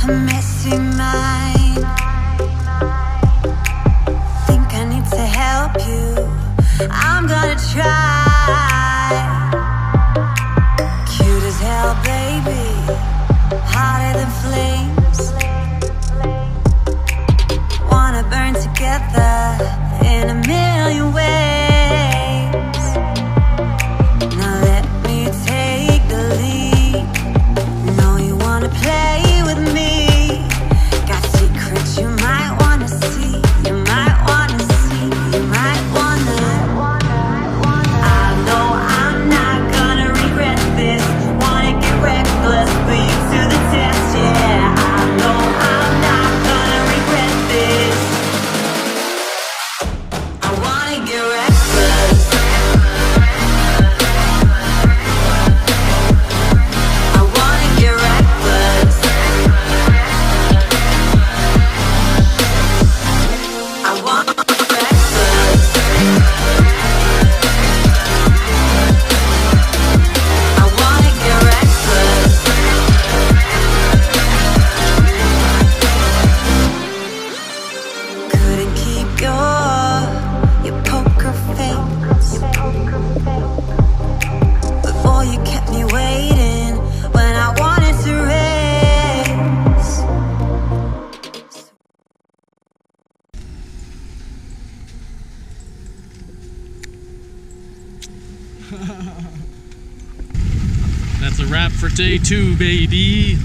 a messy mind. Think I need to help you, I'm gonna try. Cute as hell, baby, hotter than flames. Wanna burn together in a million ways. Now let me take the lead. Know you wanna play with me. Got secrets you might wanna see. You might wanna see. You might wanna. I know I'm not gonna regret this. Wanna get reckless, put you to the test, yeah. I know I'm not gonna regret this. I wanna get reckless. I wanna get reckless. I wanna get reckless. I wanna get reckless. Couldn't keep your poker face. But boy, you kept me waiting when I wanted to race. That's a wrap for day 2, baby.